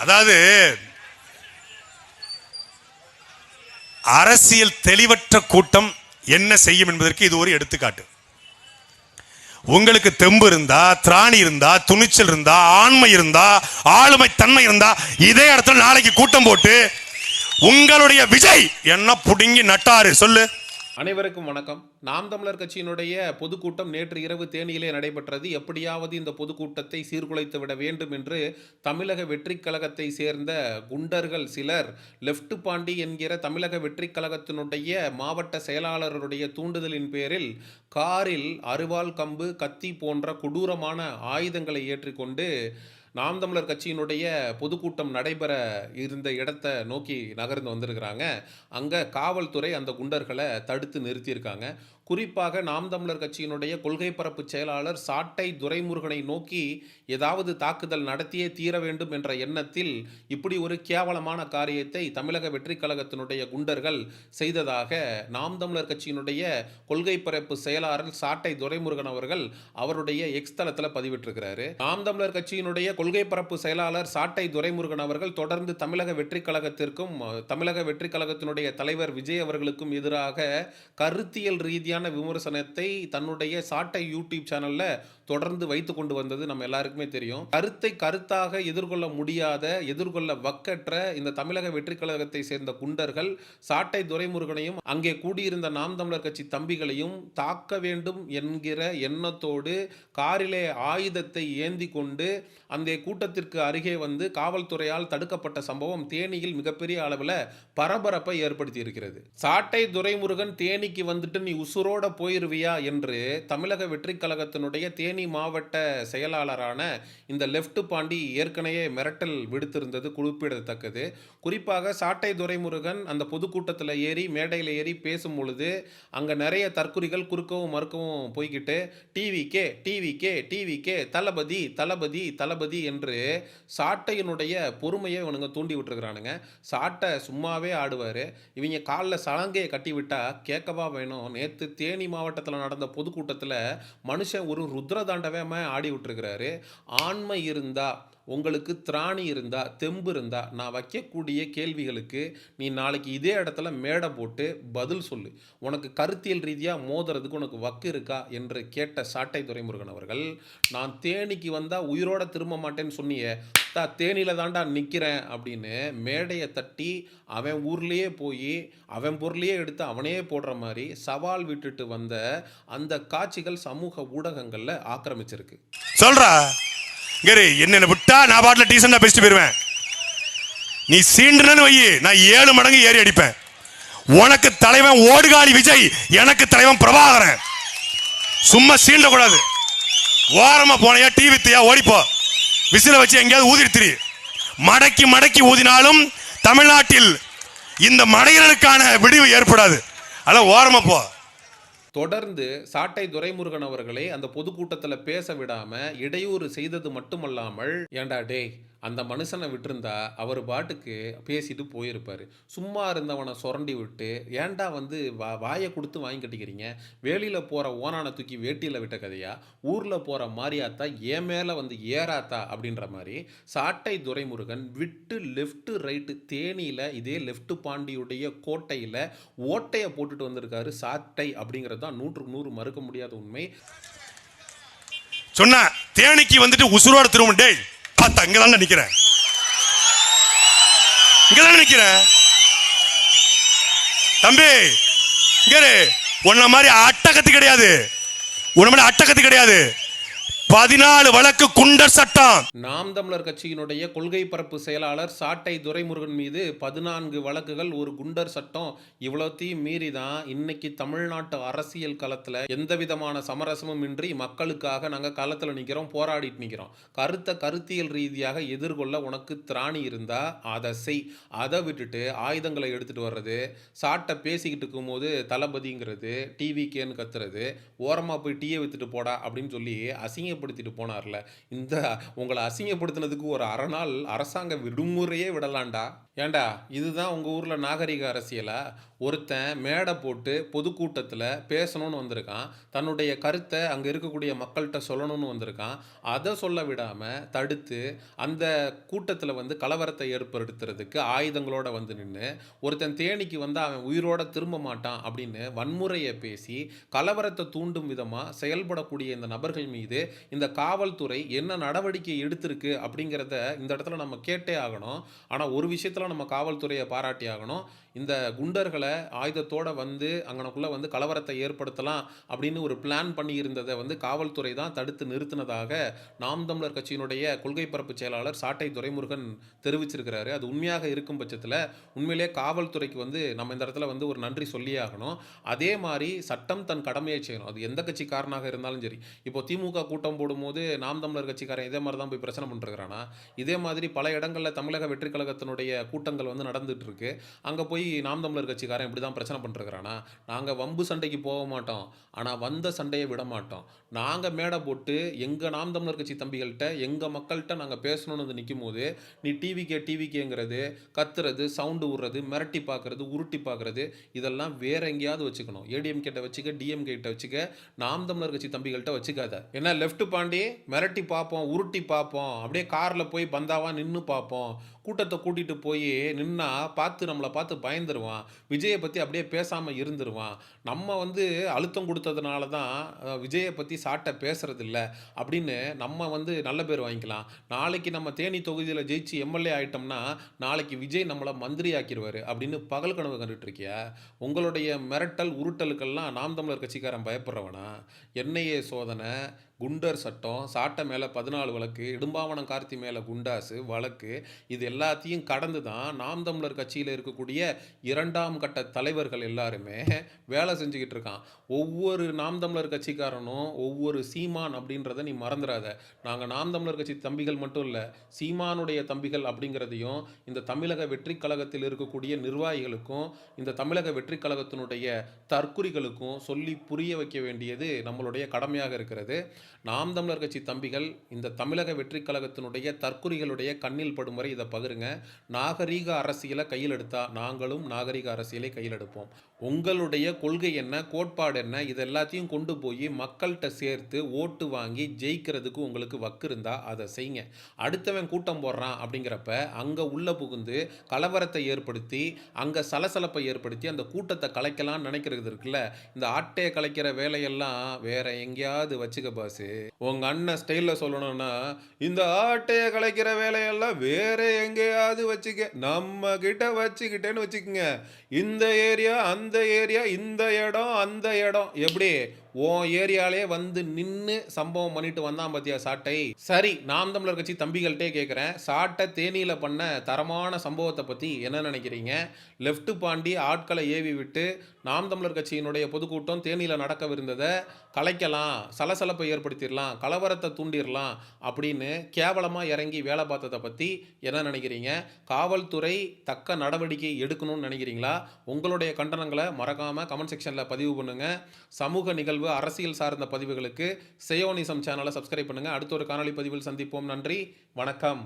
அதாவது அரசியல் தெளிவற்ற கூட்டம் என்ன செய்யும் என்பதற்கு இது ஒரு எடுத்துக்காட்டு. உங்களுக்கு தெம்பு இருந்தா, திராணி இருந்தா, துணிச்சல் இருந்தா, ஆண்மை இருந்தா, ஆளுமை தன்மை இருந்தா, இதே இடத்துல நாளைக்கு கூட்டம் போட்டு உங்களுடைய விஜய் என்ன புடுங்கி நட்டாரு சொல்லு. அனைவருக்கும் வணக்கம். நாம் தமிழர் கட்சியினுடைய பொதுக்கூட்டம் நேற்று இரவு தேனியிலே நடைபெற்றது. எப்படியாவது இந்த பொதுக்கூட்டத்தை சீர்குலைத்து விட வேண்டும் என்று தமிழக வெற்றிக் கழகத்தை சேர்ந்த குண்டர்கள் சிலர் லெப்ட் பாண்டி என்கிற தமிழக வெற்றிக் கழகத்தினுடைய மாவட்ட செயலாளருடைய தூண்டுதலின் பேரில் காரில் அரிவாள், கம்பு, கத்தி போன்ற கொடூரமான ஆயுதங்களை ஏற்றிக்கொண்டு நாம் தமிழர் கட்சியினுடைய பொதுக்கூட்டம் நடைபெற இருந்த இடத்தை நோக்கி நகர்ந்து வந்திருக்கிறாங்க. அங்கே காவல்துறை அந்த குண்டர்களை தடுத்து நிறுத்தியிருக்காங்க. குறிப்பாக நாம் தமிழர் கட்சியினுடைய கொள்கை பரப்பு செயலாளர் சாட்டை துரைமுருகனை நோக்கி ஏதாவது தாக்குதல் நடத்தியே தீர வேண்டும் என்ற எண்ணத்தில் இப்படி ஒரு கேவலமான காரியத்தை தமிழக வெற்றி கழகத்தினுடைய குண்டர்கள் செய்ததாக நாம் தமிழர் கட்சியினுடைய கொள்கை பரப்பு செயலாளர் சாட்டை துரைமுருகன் அவர்கள் அவருடைய எக்ஸ் தளத்தில் பதிவிட்டிருக்கிறாரு. நாம் தமிழர் கட்சியினுடைய கொள்கை பரப்பு செயலாளர் சாட்டை துரைமுருகன் அவர்கள் தொடர்ந்து தமிழக வெற்றி கழகத்திற்கும் தமிழக வெற்றி கழகத்தினுடைய தலைவர் விஜய் அவர்களுக்கும் எதிராக கருத்தியல் ரீதியான விமர்சனத்தை தன்னுடைய சாட்டை யூடியூப் சேனல்ல தொடர்ந்து வைத்து கொண்டு வந்தது நம்ம எல்லாருக்குமே தெரியும். கருத்தை கருத்தாக எதிர்கொள்ள முடியாத, எதிர்கொள்ள வக்கற்ற இந்த தமிழக வெற்றி கழகத்தை சேர்ந்த குண்டர்கள் சாட்டை துரைமுருகனையும் அங்கே கூடியிருந்த நாம் தமிழர் கட்சி தம்பிகளையும் தாக்க வேண்டும் என்கிற எண்ணத்தோடு காரிலே ஆயுதத்தை ஏந்தி கொண்டு அந்த கூட்டத்திற்கு அருகே வந்து காவல்துறையால் தடுக்கப்பட்ட சம்பவம் தேனியில் மிகப்பெரிய அளவில் பரபரப்பை ஏற்படுத்தி இருக்கிறது. சாட்டை துரைமுருகன் தேனிக்கு வந்துட்டு நீ உசுரோட போயிருவியா என்று தமிழக வெற்றி கழகத்தினுடைய தேனி மாவட்ட செயலாளரான இந்த லெப்ட் பாண்டி ஏற்கனவே மிரட்டல் விடுத்திருந்தது குறிப்பிடத்தக்கது. குறிப்பாக சாட்டை துரைமுருகன் அந்த பொதுக்கூட்டத்தில் ஏறி மேடையில் ஏறி பேசும் பொழுது அங்கே நிறைய தற்குறிகள் குறுக்கவும் மறுக்கவும் போய்கிட்டு டிவிக்கே டிவிக்கே டிவிக்கே தளபதி தளபதி தளபதி என்று சாட்டையினுடைய பொறுமையை இவனுங்க தூண்டி விட்டுருக்கிறானுங்க. சாட்டை சும்மாவே ஆடுவார். இவங்க காலில் சலங்கையை கட்டி விட்டா கேட்கவா வேணும். நேற்று தேனி மாவட்டத்தில் நடந்த பொதுக்கூட்டத்தில் மனுஷன் ஒரு ருத்ர தாண்டவமே ஆடி விட்டுருக்கிறாரு. ஆண்மை இருந்தா, உங்களுக்கு திராணி இருந்தா, தெம்பு இருந்தா, நான் வைக்கக்கூடிய கேள்விகளுக்கு நீ நாளைக்கு இதே இடத்துல மேடை போட்டு பதில் சொல்லு. உனக்கு கருத்தியல் ரீதியாக மோதுறதுக்கு உனக்கு வக்கு இருக்கா என்று கேட்ட சாட்டை துரைமுருகன் அவர்கள், நான் தேனிக்கு வந்தால் உயிரோட திரும்ப மாட்டேன்னு சொன்னியே, தேனியில் தாண்டா நிற்கிறேன் அப்படின்னு மேடையை தட்டி அவன் ஊர்லேயே போய் அவன் பொருளையே எடுத்து அவனே போடுற மாதிரி சவால் விட்டுட்டு வந்த அந்த காட்சிகள் சமூக ஊடகங்களில் ஆக்கிரமிச்சிருக்கு. சொல்றா என்ன விட்டா நான் பாட்டில் டீசெண்டா பேசிட்டு போயிருவேன். நீ சீண்டுன்னு வை, நான் 7 மடங்கு ஏறி அடிப்பேன். உனக்கு தலைவன் ஓடுகாலி விஜய், எனக்கு தலைவன் பிரபாகரன். சும்மா சீண்ட கூடாது. ஓரமா போனையா டிவித்தியா ஓடிப்போ, விசில வச்சு எங்கேயாவது ஊதிடுத்திரி. மடக்கி மடக்கி ஊதினாலும் தமிழ்நாட்டில் இந்த மடையர்களுக்கான விடிவு ஏற்படாது. அதான் ஓரமா போ. தொடர்ந்து சாட்டை துரைமுருகன் அவர்களை அந்த பொதுக்கூட்டத்தில் பேச விடாம இடையூறு செய்தது மட்டுமல்லாமல், ஏண்டா டே அந்த மனுஷனை விட்டுருந்தா அவர் பாட்டுக்கு பேசிட்டு போயிருப்பார். சும்மா இருந்தவனை சுரண்டி விட்டு ஏண்டா வந்து வாயை கொடுத்து வாங்கி கட்டிக்கிறீங்க. வேலியில் போகிற ஓனானை தூக்கி வேட்டியில் விட்ட கதையா, ஊரில் போகிற மாரியாத்தா ஏன் மேலே வந்து ஏறாத்தா அப்படின்ற மாதிரி சாட்டை துரைமுருகன் விட்டு லெஃப்ட் ரைட்டு தேனியில் இதே லெஃப்ட் பாண்டியுடைய கோட்டையில் ஓட்டையை போட்டுட்டு வந்திருக்காரு சாட்டை. அப்படிங்கிறது தான் 100க்கு 100 மறுக்க முடியாத உண்மை. சொன்ன தேனிக்கு வந்துட்டு உசுரோட திரும்ப டே அங்கதான் நிக்கிறேன், இங்கதான் நிக்கிறேன் தம்பி. இங்க உன்ன மாதிரி அட்டகத்து கிடையாது, உன்ன மாதிரி அட்டகத்து கிடையாது. 14 வழக்கு குண்டர் சட்டம். நாம் தமிழர் கட்சியினுடைய கொள்கை பரப்பு செயலாளர் சாட்டை துரைமுருகன் மீது 14 வழக்குகள், ஒரு குண்டர் சட்டம். இவ்வளோத்தையும் மீறி தான் இன்னைக்கு தமிழ்நாட்டு அரசியல் களத்தில் எந்த விதமான சமரசமும் இன்றி மக்களுக்காக நாங்கள் களத்தில் நிற்கிறோம், போராடிட்டு நிற்கிறோம். கருத்தியல் ரீதியாக எதிர்கொள்ள உனக்கு திராணி இருந்தா அதை செய். அதை விட்டுட்டு ஆயுதங்களை எடுத்துட்டு வர்றது, சாட்டை பேசிக்கிட்டு இருக்கும்போது தளபதிங்கிறது, டிவிக்கேன்னு கத்துறது, ஓரமாக போய் டீயை வித்துட்டு போடா அப்படின்னு சொல்லி அசிங்க படுத்திட்டு போனார்ல. இந்த உங்களை அசிங்கப்படுத்தினதுக்கு ஒரு அரை நாள் அரசாங்க விடுமுறையே விடலாண்டா. ஏண்டா இதுதான் உங்க ஊர்ல நாகரிக அரசியலா? ஒருத்தன் மேடை போட்டு பொதுக்கூட்டத்தில் பேசணும்னு வந்திருக்கான், தன்னுடைய கருத்தை அங்கே இருக்கக்கூடிய மக்கள்கிட்ட சொல்லணும்னு வந்திருக்கான். அதை சொல்ல விடாமல் தடுத்து அந்த கூட்டத்தில் வந்து கலவரத்தை ஏற்படுத்துறதுக்கு ஆயுதங்களோட வந்து நின்று ஒருத்தன் தேனிக்கு வந்து அவன் உயிரோட திரும்ப மாட்டான் அப்படின்னு வன்முறையை பேசி கலவரத்தை தூண்டும் விதமாக செயல்படக்கூடிய இந்த நபர்கள் மீது இந்த காவல்துறை என்ன நடவடிக்கை எடுத்திருக்கு அப்படிங்கிறத இந்த இடத்துல நம்ம கேட்டே ஆகணும். ஆனால் ஒரு விஷயத்தில் நம்ம காவல்துறையை பாராட்டி ஆகணும். இந்த குண்டர்களை ஆயுதத்தோட வந்து அங்கனக்குள்ள வந்து கலவரத்தை ஏற்படுத்தலாம் அப்படின்னு ஒரு பிளான் பண்ணி இருந்ததை வந்து காவல்துறை தான் தடுத்து நிறுத்தினதாக நாம் தமிழர் கட்சியினுடைய கொள்கை பரப்பு செயலாளர் சாட்டை துரைமுருகன் தெரிவிச்சிருக்கிறாரு. அது உண்மையாக இருக்கும் பட்சத்தில் உண்மையிலே காவல்துறைக்கு வந்து நம்ம இந்த இடத்துல வந்து ஒரு நன்றி சொல்லியே ஆகணும். அதே மாதிரி சட்டம் தன் கடமையை செய்யணும். அது எந்த கட்சிக்காரனாக இருந்தாலும் சரி. இப்போ திமுக கூட்டம் போடும்போது நாம் தமிழர் கட்சிக்காரன் இதே மாதிரி தான் போய் பிரச்சனை பண்ணிருக்கிறானா? இதே மாதிரி பல இடங்களில் தமிழக வெற்றி கழகத்தினுடைய கூட்டங்கள் வந்து நடந்துட்டு இருக்கு. அங்கே போய் நாம் தமிழர் கட்சிக்காரன் இப்படி தான் பிரச்சனை பண்ணிருக்கிறானா? நாங்கள் வம்பு சண்டைக்கு போக மாட்டோம், ஆனால் வந்த சண்டையை விட மாட்டோம். நாங்கள் மேடை போட்டு எங்கள் நாம் தமிழர் கட்சி தம்பிகள்கிட்ட எங்கள் மக்கள்கிட்ட நாங்கள் பேசணும்னு வந்து நிற்கும் போது நீ டிவிக்கேங்கிறது, கத்துறது, சவுண்டு விடுறது, மிரட்டி பார்க்கறது, உருட்டி பார்க்கறது, இதெல்லாம் வேற எங்கேயாவது வச்சுக்கணும். ஏடிஎம் கிட்ட வச்சுக்க, டிஎம் கிட்ட வச்சுக்க, நாம் தமிழர் கட்சி தம்பிகள்கிட்ட வச்சுக்காத. என்ன லெஃப்ட் பாண்டி மிரட்டி பார்ப்போம், உருட்டி பார்ப்போம், அப்படியே காரில் போய் பந்தாவா நின்று பார்ப்போம், கூட்டத்தை கூட்டிகிட்டு போய் நின்னா பார்த்து நம்மளை பார்த்து பயந்துருவான், விஜயை பற்றி அப்படியே பேசாமல் இருந்துருவான். நம்ம வந்து அழுத்தம் கொடுத்ததுனால தான் விஜயை பற்றி சாட்டை பேசுறது இல்லை அப்படின்னு நம்ம வந்து நல்ல பேர் வாங்கிக்கலாம். நாளைக்கு நம்ம தேனி தொகுதியில் ஜெயிச்சு எம்எல்ஏ ஆயிட்டோம்னா நாளைக்கு விஜய் நம்மளை மந்திரி ஆக்கிடுவார் அப்படின்னு பகல் கனவு கண்டுட்டு இருக்கியா? உங்களுடைய மிரட்டல் உருட்டலுக்கெல்லாம் நாம் தமிழர் கட்சிக்காரன் பயப்படுறவனா? என்ஐஏ சோதனை, குண்டர் சட்டம், சாட்டை மேலே 14 வழக்கு, இடும்பாவனம் கார்த்தி மேலே குண்டாசு வழக்கு, இது எல்லாத்தையும் கடந்து தான் நாம் தமிழர் கட்சியில் இருக்கக்கூடிய 2ஆம் கட்ட தலைவர்கள் எல்லாருமே வேலை செஞ்சுக்கிட்டு இருக்கான். ஒவ்வொரு நாம் தமிழர் கட்சிக்காரனும் ஒவ்வொரு சீமான் அப்படின்றத நீ மறந்துடாத. நாங்கள் நாம் தமிழர் கட்சி தம்பிகள் மட்டும் இல்லை, சீமானுடைய தம்பிகள் அப்படிங்கிறதையும் இந்த தமிழக வெற்றி கழகத்தில் இருக்கக்கூடிய நிர்வாகிகளுக்கும் இந்த தமிழக வெற்றி கழகத்தினுடைய தற்குறிகளுக்கும் சொல்லி புரிய வைக்க வேண்டியது நம்மளுடைய கடமையாக இருக்கிறது. நாம் தமிழர் கட்சி தம்பிகள் இந்த தமிழக வெற்றி கழகத்தினுடைய தற்குறிகளுடைய கண்ணில் படும் வரை இதை பகிருங்க. நாகரீக அரசியலை கையில் எடுத்தா நாங்களும் நாகரீக அரசியலை கையில் எடுப்போம். உங்களுடைய கொள்கை என்ன, கோட்பாடு என்ன, இது எல்லாத்தையும் கொண்டு போய் மக்கள்கிட்ட சேர்த்து ஓட்டு வாங்கி ஜெயிக்கிறதுக்கு உங்களுக்கு வக்கு இருந்தா அதை செய்யுங்க. அடுத்தவன் கூட்டம் போடுறான் அப்படிங்கிறப்ப அங்கே உள்ள புகுந்து கலவரத்தை ஏற்படுத்தி அங்கே சலசலப்பை ஏற்படுத்தி அந்த கூட்டத்தை கலைக்கலாம்னு நினைக்கிறது இருக்குல்ல, இந்த ஆட்டையை கலைக்கிற வேலையெல்லாம் வேற எங்கேயாவது வச்சுக்க பாசு. உங்க அண்ணன் ஸ்டைலில் சொல்லணும்னா, இந்த ஆட்டையை கலைக்கிற வேலையெல்லாம் வேற எங்கேயாவது வச்சுக்க, நம்ம கிட்ட வச்சுக்கிட்டேன்னு வச்சுக்கோங்க. இந்த ஏரியா அந்த ஏரியா, இந்த இடம் அந்த இடம், எப்படி உன் ஏரியாலே வந்து நின்று சம்பவம் பண்ணிட்டு வந்தான் பார்த்தியா சாட்டை? சரி, நாம் தமிழர் கட்சி தம்பிகள்கிட்டே கேட்குறேன், சாட்டை தேனியில் பண்ண தரமான சம்பவத்தை பற்றி என்ன நினைக்கிறீங்க? லெஃப்ட் பாண்டி ஆட்களை ஏவி விட்டு நாம் தமிழர் கட்சியினுடைய பொதுக்கூட்டம் தேனியில் நடக்கவிருந்ததை கலைக்கலாம், சலசலப்பை ஏற்படுத்திடலாம், கலவரத்தை தூண்டிடலாம் அப்படின்னு கேவலமாக இறங்கி வேலை பார்த்ததை பற்றி என்ன நினைக்கிறீங்க? காவல்துறை தக்க நடவடிக்கை எடுக்கணும்னு நினைக்கிறீங்களா? உங்களுடைய கண்டனங்களை மறக்காமல் கமெண்ட் செக்ஷனில் பதிவு பண்ணுங்கள். சமூக நிகழ்வு, அரசியல் சார்ந்த பதிவுகளுக்கு செயோனிசம் சேனலை சப்ஸ்கிரைப் பண்ணுங்கள். அடுத்த ஒரு காணொலி பதிவில் சந்திப்போம். நன்றி, வணக்கம்.